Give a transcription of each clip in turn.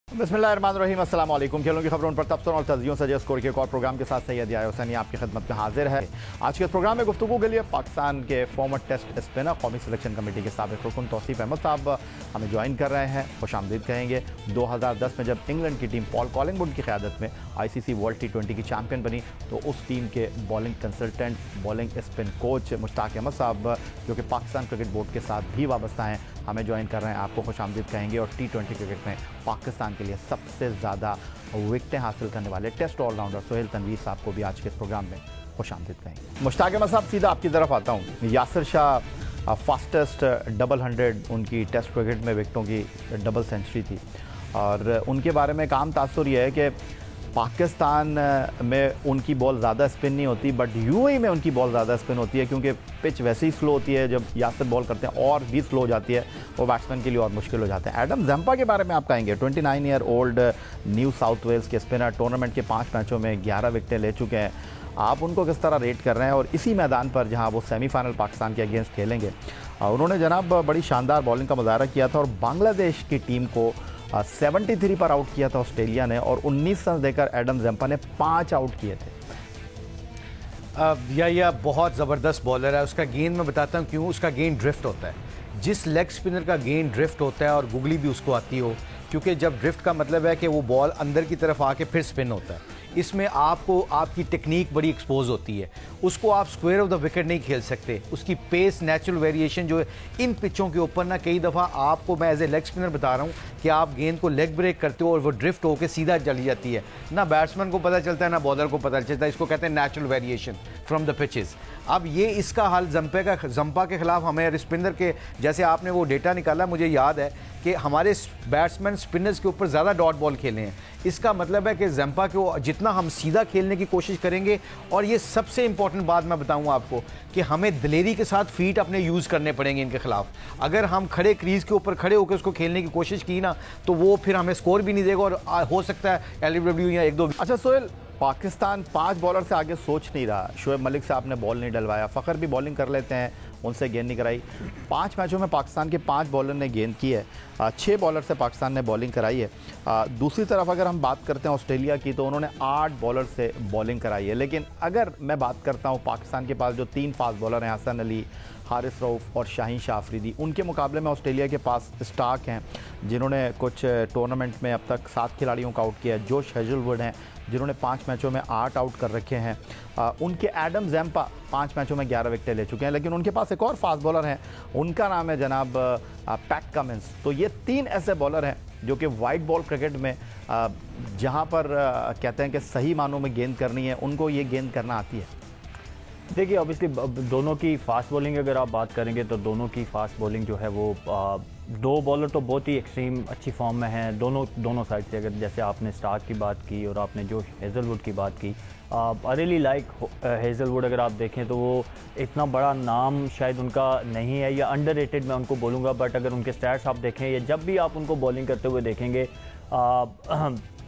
बिस्मिल्लाहिर्रहमानिर्रहीम, अस्सलाम वालेकुम। खेलों की खबरों पर तबसर और तजियों से स्कोर के एक और प्रोग्राम के साथ सैयद यार हुसैनी आपकी खिदमत में हाजिर है। आज के इस प्रोग्राम में गुफ्तगू के लिए पाकिस्तान के फॉर्मर टेस्ट स्पिनर कौमी सिलेक्शन कमेटी के साबिक रुकन तौसीफ अहमद साहब हमें ज्वाइन कर रहे हैं। खुशामदीद कहेंगे। 2010 में जब इंग्लैंड की टीम पॉल कॉलिंगवुड की क़यादत में ICC वर्ल्ड T20 की चैंपियन बनी तो उस टीम के bowling consultant, bowling spin coach Mushtaq Ahmed साहब, जो कि पाकिस्तान क्रिकेट बोर्ड के साथ भी वाबस्ता हैं, हमें ज्वाइन कर रहे हैं। आपको खुशामदीद कहेंगे। और T20 क्रिकेट में पाकिस्तान के लिए सबसे ज़्यादा विकेटें हासिल करने वाले टेस्ट ऑलराउंडर सोहेल तनवीर साहब को भी आज के इस प्रोग्राम में खुशामदीद कहेंगे। मुश्ताक अहमद साहब, सीधा आपकी तरफ आता हूँ। यासिर शाह फास्टेस्ट डबल 100 उनकी टेस्ट क्रिकेट में विकेटों की डबल सेंचुरी थी, और उनके बारे में एक आम तासुर यह है कि पाकिस्तान में उनकी बॉल ज़्यादा स्पिन नहीं होती, बट UAE में उनकी बॉल ज़्यादा स्पिन होती है, क्योंकि पिच वैसे ही स्लो होती है। जब यासिर बॉल करते हैं और भी स्लो हो जाती है, वो बैट्समैन के लिए और मुश्किल हो जाते हैं। एडम ज़म्पा के बारे में आप कहेंगे। 29 year old New South Wales के स्पिनर, टूर्नामेंट के 5 मैचों में 11 विकेटें ले चुके हैं। आप उनको किस तरह रेट कर रहे हैं? और इसी मैदान पर जहाँ वो सेमीफाइनल पाकिस्तान के अगेंस्ट खेलेंगे, उन्होंने जनाब बड़ी शानदार बॉलिंग का मुजाहरा किया था और बांग्लादेश की टीम को 73 पर आउट किया था ऑस्ट्रेलिया ने, और 19 रन देकर एडम ज़म्पा ने 5 आउट किए थे। या बहुत ज़बरदस्त बॉलर है। उसका गेंद मैं बताता हूँ क्यों। उसका गेंद ड्रिफ्ट होता है। जिस लेग स्पिनर का गेंद ड्रिफ्ट होता है, और गुगली भी उसको आती हो, क्योंकि जब ड्रिफ्ट का मतलब है कि वो बॉल अंदर की तरफ आके फिर स्पिन होता है। इसमें आपको आपकी टेक्निक बड़ी एक्सपोज होती है। उसको आप स्क्वायर ऑफ द विकेट नहीं खेल सकते। उसकी पेस, नेचुरल वेरिएशन जो है इन पिचों के ऊपर ना, कई दफ़ा आपको मैं एज ए लेग स्पिनर बता रहा हूँ कि आप गेंद को लेग ब्रेक करते हो और वो ड्रिफ्ट होकर सीधा चली जाती है। ना बैट्समैन को पता चलता है, ना बॉलर को पता चलता है। इसको कहते हैं natural variation from the pitches. अब ये इसका हाल जंपा के खिलाफ हमें स्पिनर के, जैसे आपने वो डेटा निकाला, मुझे याद है कि हमारे बैट्समैन स्पिनर्स के ऊपर ज़्यादा डॉट बॉल खेले हैं। इसका मतलब है कि जंपा को जितना हम सीधा खेलने की कोशिश करेंगे, और ये सबसे इंपॉर्टेंट बात मैं बताऊंगा आपको कि हमें दिलेरी के साथ फीट अपने यूज़ करने पड़ेंगे इनके खिलाफ। अगर हम खड़े क्रीज के ऊपर खड़े होकर उसको खेलने की कोशिश की ना, तो वो फिर हमें स्कोर भी नहीं देगा, और हो सकता है LBW या 1-2। अच्छा सोहेल, पाकिस्तान 5 बॉलर से आगे सोच नहीं रहा। शोएब मलिक से आपने बॉल नहीं डलवाया, फ़खर भी बॉलिंग कर लेते हैं, उनसे गेंद नहीं कराई। 5 मैचों में पाकिस्तान के 5 बॉलर ने गेंद की है, 6 बॉलर से पाकिस्तान ने बॉलिंग कराई है। दूसरी तरफ अगर हम बात करते हैं ऑस्ट्रेलिया की, तो उन्होंने 8 बॉलर से बॉलिंग कराई है। लेकिन अगर मैं बात करता हूँ पाकिस्तान के पास जो 3 फास्ट बॉलर हैं, हसन अली, हारिस रऊफ़ और शाहीन शाह अफरीदी, उनके मुकाबले में ऑस्ट्रेलिया के पास स्टार्क हैं जिन्होंने कुछ टूर्नामेंट में अब तक 7 खिलाड़ियों को आउट किया है। जोश हेजलवुड हैं जिन्होंने 5 मैचों में 8 आउट कर रखे हैं। उनके एडम ज़म्पा 5 मैचों में 11 विकेटें ले चुके हैं। लेकिन उनके पास एक और फास्ट बॉलर हैं, उनका नाम है जनाब पैट कमिंस। तो ये 3 ऐसे बॉलर हैं जो कि वाइट बॉल क्रिकेट में जहाँ पर कहते हैं कि सही मानों में गेंद करनी है, उनको ये गेंद करना आती है। देखिए, ऑब्वियसली दोनों की फास्ट बॉलिंग अगर आप बात करेंगे तो दोनों की फास्ट बॉलिंग जो है वो 2 बॉलर तो बहुत ही एक्सट्रीम अच्छी फॉर्म में हैं दोनों साइड से। अगर जैसे आपने स्टार्क की बात की और आपने जो हेज़लवुड की बात की, आई रियली लाइक हेज़लवुड। अगर आप देखें तो वो इतना बड़ा नाम शायद उनका नहीं है, या अंडररेटेड मैं उनको बोलूँगा, बट अगर उनके स्टैट्स आप देखें या जब भी आप उनको बॉलिंग करते हुए देखेंगे,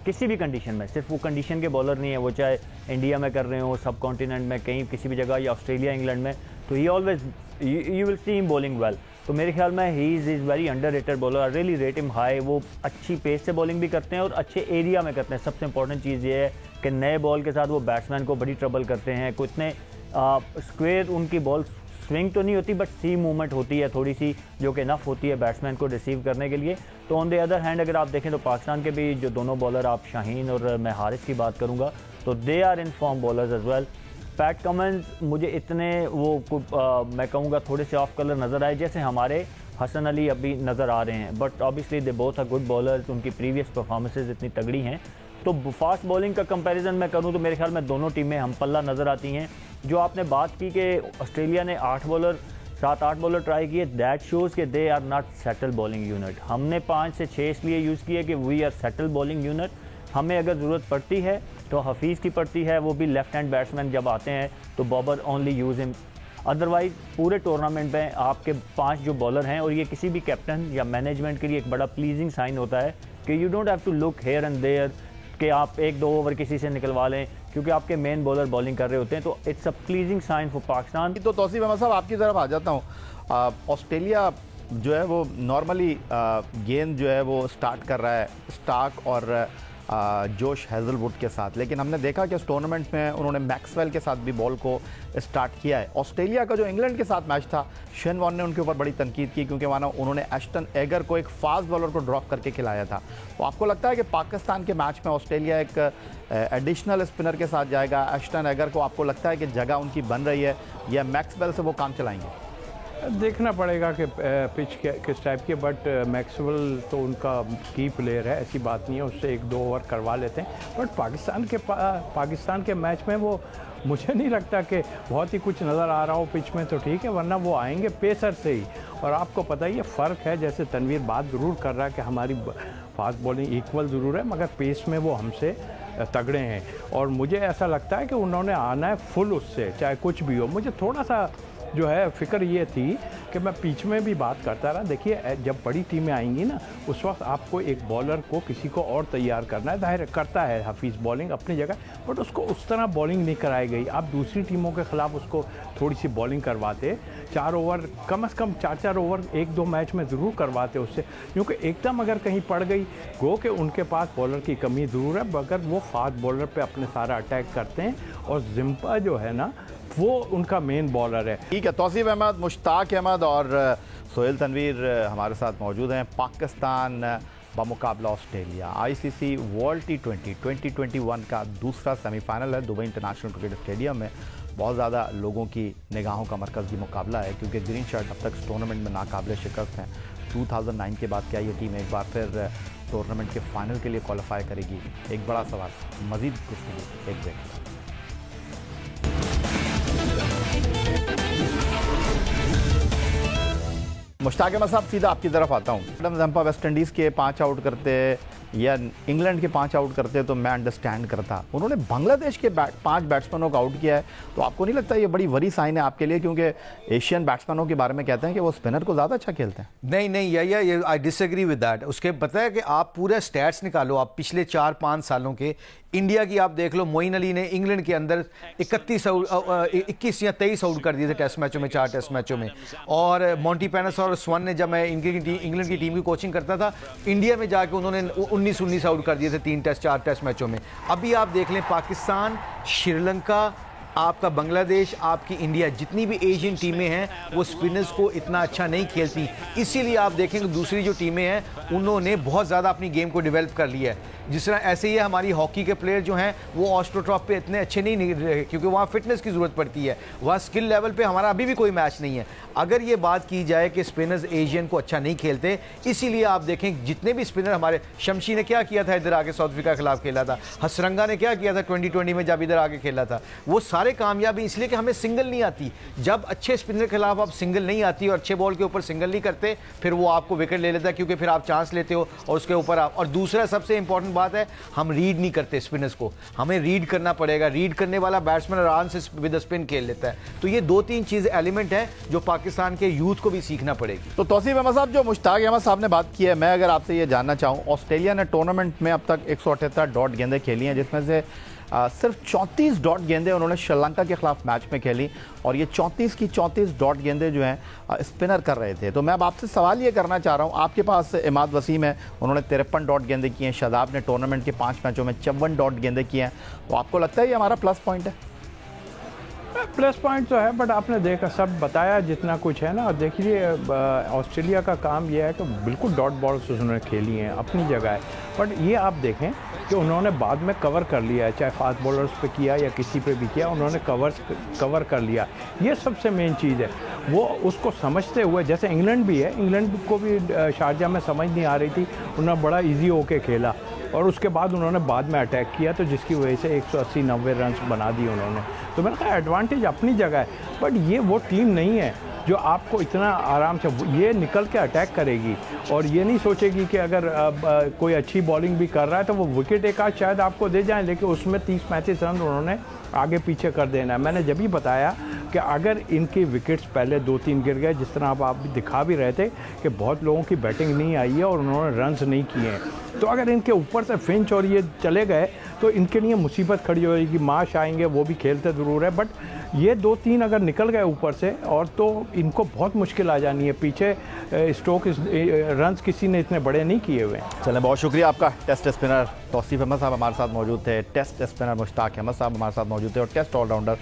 किसी भी कंडीशन में, सिर्फ वो कंडीशन के बॉलर नहीं है, वो चाहे इंडिया में कर रहे हो, सब कॉन्टिनेंट में, कहीं किसी भी जगह, या ऑस्ट्रेलिया इंग्लैंड में, तो ही always you will see him bowling well. तो मेरे ख्याल में he is very underrated bowler. I really rate him high. वो अच्छी पेस से बॉलिंग भी करते हैं और अच्छे एरिया में करते हैं। सबसे इंपॉर्टेंट चीज़ ये है कि नए बॉल के साथ वो बैट्समैन को बड़ी ट्रबल करते हैं। कुछ इतने स्क्वेयर उनकी बॉल स्विंग तो नहीं होती, बट सी मूवमेंट होती है थोड़ी सी, जो कि नफ होती है बैट्समैन को रिसीव करने के लिए। तो ऑन द अदर हैंड अगर आप देखें तो पाकिस्तान के भी जो दोनों बॉलर, आप शाहीन और मैं हारिस की बात करूंगा, तो they are in form bowlers as well. Pat Cummins मुझे इतने मैं कहूँगा थोड़े से ऑफ कलर नज़र आए जैसे हमारे हसन अली अभी नज़र आ रहे हैं, but obviously they both are good bowlers. उनकी प्रीवियस परफॉर्मेंसेज इतनी तगड़ी हैं। तो फास्ट बॉलिंग का कंपैरिजन मैं करूं तो मेरे ख्याल में दोनों टीमें हम पल्ला नज़र आती हैं। जो आपने बात की कि ऑस्ट्रेलिया ने 7-8 बॉलर ट्राई किए, दैट शोज़ कि they are not settle bowling unit. हमने 5 से 6 इसलिए यूज़ किए कि we are settle bowling unit. हमें अगर ज़रूरत पड़ती है तो हफीज़ की पड़ती है, वो भी लेफ्ट हैंड बैट्समैन जब आते हैं तो bobber only use him. Otherwise पूरे टूर्नामेंट में आपके 5 जो बॉलर हैं, और ये किसी भी कैप्टन या मैनेजमेंट के लिए एक बड़ा प्लीजिंग साइन होता है कि you don't have to look here and there कि आप 1-2 ओवर किसी से निकलवा लें, क्योंकि आपके मेन बॉलर बॉलिंग कर रहे होते हैं। तो it's a pleasing sign for Pakistan. तो तौसीफ अहमद साहब, आपकी तरफ आ जाता हूँ। ऑस्ट्रेलिया जो है वो नॉर्मली गेंद जो है वो स्टार्ट कर रहा है स्टार्क और जोश हेजलवुड के साथ, लेकिन हमने देखा कि इस टूर्नामेंट में उन्होंने मैक्सवेल के साथ भी बॉल को स्टार्ट किया है। ऑस्ट्रेलिया का जो इंग्लैंड के साथ मैच था, शेन वॉर्न ने उनके ऊपर बड़ी तनकीद की क्योंकि माना उन्होंने एस्टन एगर को एक फास्ट बॉलर को ड्रॉप करके खिलाया था। तो आपको लगता है कि पाकिस्तान के मैच में ऑस्ट्रेलिया एक एडिशनल स्पिनर के साथ जाएगा? एस्टन एगर को आपको लगता है कि जगह उनकी बन रही है या मैक्सवेल से वो काम चलाएंगे? देखना पड़ेगा कि पिच किस टाइप की, बट मैक्सवेल तो उनका की प्लेयर है, ऐसी बात नहीं है, उससे 1-2 ओवर करवा लेते हैं। बट पाकिस्तान के मैच में वो मुझे नहीं लगता कि बहुत ही कुछ नज़र आ रहा हो पिच में, तो ठीक है, वरना वो आएंगे पेसर से ही। और आपको पता ही है फ़र्क है, जैसे तनवीर बात ज़रूर कर रहा है कि हमारी फास्ट बॉलिंग इक्वल ज़रूर है, मगर पेस में वो हमसे तगड़े हैं। और मुझे ऐसा लगता है कि उन्होंने आना है फुल उससे, चाहे कुछ भी हो। मुझे थोड़ा सा जो है फ़िक्र ये थी कि मैं पिच में भी बात करता रहा, देखिए जब बड़ी टीमें आएंगी ना, उस वक्त आपको एक बॉलर को किसी को और तैयार करना है। जाहिर करता है हफीज़ बॉलिंग अपनी जगह, बट उसको उस तरह बॉलिंग नहीं कराई गई। आप दूसरी टीमों के ख़िलाफ़ उसको थोड़ी सी बॉलिंग करवाते, 4 ओवर कम से कम 4-4 ओवर 1-2 मैच में ज़रूर करवाते उससे, क्योंकि एकदम अगर कहीं पड़ गई गो कि उनके पास बॉलर की कमी ज़रूर है, मगर वो फास्ट बॉलर पर अपने सारा अटैक करते हैं। और जिम्पा जो है ना, वो उनका मेन बॉलर है। ठीक है, तौसीफ अहमद, मुश्ताक अहमद और सोहेल तनवीर हमारे साथ मौजूद हैं। पाकिस्तान बमुकाबला ऑस्ट्रेलिया आईसीसी वर्ल्ड T20 2021 का दूसरा सेमीफाइनल है दुबई इंटरनेशनल क्रिकेट स्टेडियम में। बहुत ज़्यादा लोगों की निगाहों का मरकज़ भी मुकाबला है क्योंकि ग्रीन शर्ट अब तक इस टूर्नामेंट में नाकाबिले शिकस्त हैं। 2009 के बाद क्या ये टीम एक बार फिर टूर्नामेंट के फाइनल के लिए क्वालिफाई करेगी? एक बड़ा सवाल। मज़ीद गुफ्तगू एक ब्रेक। मुश्ताक अहमद साहब, सीधा आपकी तरफ आता हूँ। एडम जम्पा वेस्ट इंडीज़ के 5 आउट करते या इंग्लैंड के 5 आउट करते तो मैं अंडरस्टैंड करता। उन्होंने बांग्लादेश के 5 बैट्समैनों को आउट किया है, तो आपको नहीं लगता ये बड़ी वरी साइन है आपके लिए? क्योंकि एशियन बैट्समैनों के बारे में कहते हैं कि वो स्पिनर को ज़्यादा अच्छा खेलते हैं। नहीं, ये आई डिसएग्री विद दैट। उसके पता है कि आप पूरे स्टैट्स निकालो, आप पिछले 4-5 सालों के इंडिया की आप देख लो। मोइन अली ने इंग्लैंड के अंदर 21 या 23 आउट कर दिए थे टेस्ट मैचों में, 4 टेस्ट मैचों में। और मॉन्टी पेनस और स्वर्ण ने, जब मैं इंग्लैंड की टीम की कोचिंग करता था, इंडिया में जाके उन्होंने 19 आउट कर दिए थे 3 टेस्ट 4 टेस्ट मैचों में। अभी आप देख लें, पाकिस्तान, श्रीलंका, आपका बांग्लादेश, आपकी इंडिया, जितनी भी एशियन टीमें हैं वो स्पिनर्स को इतना अच्छा नहीं खेलती। इसीलिए आप देखें कि दूसरी जो टीमें हैं उन्होंने बहुत ज़्यादा अपनी गेम को डेवलप कर लिया है। जिस तरह ऐसे ही हमारी हॉकी के प्लेयर जो हैं वो ऑस्ट्रोट्रॉप पे इतने अच्छे नहीं रहे क्योंकि वहाँ फिटनेस की ज़रूरत पड़ती है। वहाँ स्किल लेवल पे हमारा अभी भी कोई मैच नहीं है। अगर ये बात की जाए कि स्पिनर्स एशियन को अच्छा नहीं खेलते, इसीलिए आप देखें जितने भी स्पिनर हमारे, शमशी ने क्या किया था, इधर आके साउथ अफ्रीका के खिलाफ खेला था। हसरंगा ने क्या किया था 2020 में जब इधर आके खेला था। वो सारे कामयाबी इसलिए कि हमें सिंगल नहीं आती। जब अच्छे स्पिनर के खिलाफ आप सिंगल नहीं आती और अच्छे बॉल के ऊपर सिंगल नहीं करते, फिर वो आपको विकेट ले लेता है क्योंकि फिर आप चांस लेते हो और उसके ऊपर आप। और दूसरा सबसे इंपॉर्टेंट बात है, हम रीड नहीं करते स्पिनर्स को। हमें रीड करना पड़ेगा। रीड करने वाला बैट्समैन आराम से विद स्पिन खेल लेता है। तो ये 2-3 चीज़ एलिमेंट है जो पाकिस्तान के यूथ को भी सीखना पड़ेगी। तो तौसीफ अहमद साहब, जो मुश्ताक अहमद साहब ने बात की है, मैं अगर आपसे ये जानना चाहूँ, ऑस्ट्रेलिया ने टूर्नामेंट में अब तक 178 डॉट गेंदें खेली हैं, जिसमें से सिर्फ 34 डॉट गेंदें उन्होंने श्रीलंका के खिलाफ मैच में खेली और ये 34 की 34 डॉट गेंदें जो हैं स्पिनर कर रहे थे। तो मैं अब आपसे सवाल ये करना चाह रहा हूँ, आपके पास इमाद वसीम है, उन्होंने 53 डॉट गेंदें की हैं। शादाब ने टूर्नामेंट के 5 मैचों में 54 डॉट गेंदें की हैं। तो आपको लगता है ये हमारा प्लस पॉइंट है? प्लस पॉइंट तो है, बट आपने देखा, सब बताया जितना कुछ है ना। और देखिए ऑस्ट्रेलिया का काम यह है कि बिल्कुल डॉट बॉल्स उन्होंने खेली हैं, अपनी जगह है। बट ये आप देखें कि उन्होंने बाद में कवर कर लिया है, चाहे फास्ट बॉलर्स पे किया या किसी पे भी किया, उन्होंने कवर कर लिया। ये सबसे मेन चीज़ है। वो उसको समझते हुए, जैसे इंग्लैंड भी है, इंग्लैंड को भी शारजा में समझ नहीं आ रही थी, उन्होंने बड़ा ईजी होके खेला और उसके बाद उन्होंने बाद में अटैक किया, तो जिसकी वजह से 180-90 रन बना दिए उन्होंने। तो मैंने कहा एडवांटेज अपनी जगह है, बट ये वो टीम नहीं है जो आपको इतना आराम से, ये निकल के अटैक करेगी और ये नहीं सोचेगी कि अगर कोई अच्छी बॉलिंग भी कर रहा है तो वो विकेट एक आध शायद आपको दे जाएं, लेकिन उसमें 30-35 रन उन्होंने आगे पीछे कर देना है। मैंने जब ही बताया कि अगर इनकी विकेट्स पहले 2-3 गिर गए, जिस तरह आप भी दिखा भी रहे थे कि बहुत लोगों की बैटिंग नहीं आई है और उन्होंने रन्स नहीं किए हैं, तो अगर इनके ऊपर से फिंच और ये चले गए तो इनके लिए मुसीबत खड़ी हो जाएगी। माश आएंगे, वो भी खेलते ज़रूर है, बट ये 2-3 अगर निकल गए ऊपर से और तो इनको बहुत मुश्किल आ जानी है। पीछे स्टोक रन्स किसी ने इतने बड़े नहीं किए हुए हैं। चलें, बहुत शुक्रिया आपका। टेस्ट स्पिनर तौसीफ अहमद साहब हमारे साथ मौजूद थे, टेस्ट स्पिनर मुश्ताक अहमद साहब हमारे साथ मौजूद थे और टेस्ट ऑलराउंडर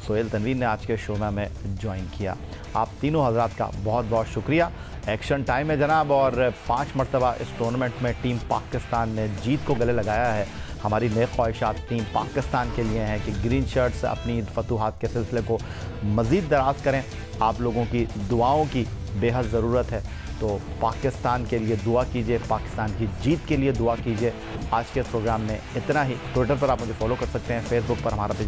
सोहेल तनवीर ने आज के शो में हमें ज्वाइन किया। आप तीनों हजरात का बहुत बहुत शुक्रिया। एक्शन टाइम है जनाब, और 5 मरतबा इस टूर्नामेंट में टीम पाकिस्तान ने जीत को गले लगाया है। हमारी नेक ख्वाहिशात टीम पाकिस्तान के लिए हैं कि ग्रीन शर्ट्स अपनी फतूहात के सिलसिले को मज़ीद दराज करें। आप लोगों की दुआओं की बेहद ज़रूरत है, तो पाकिस्तान के लिए दुआ कीजिए, पाकिस्तान की जीत के लिए दुआ कीजिए। आज के प्रोग्राम में इतना ही। ट्विटर पर आप मुझे फॉलो कर सकते हैं, फेसबुक पर हमारा पेज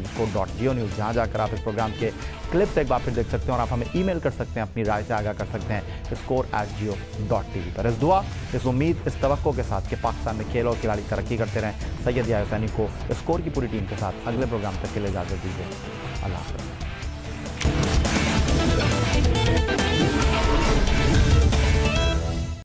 .geo न्यूज़, जहाँ जाकर आप इस प्रोग्राम के क्लिप्स एक बार फिर देख सकते हैं, और आप हमें ईमेल कर सकते हैं, अपनी राय से आगाह कर सकते हैं score@geo.tv पर। इस दुआ, इस उम्मीद, इस तवक्को के साथ कि पाकिस्तान में खेल और खिलाड़ी तरक्की करते रहें, सैयद याहिया हुसैनी को स्कोर की पूरी टीम के साथ अगले प्रोग्राम तक के लिए इजाज़त दीजिए। अल्लाह हाफ़िज़।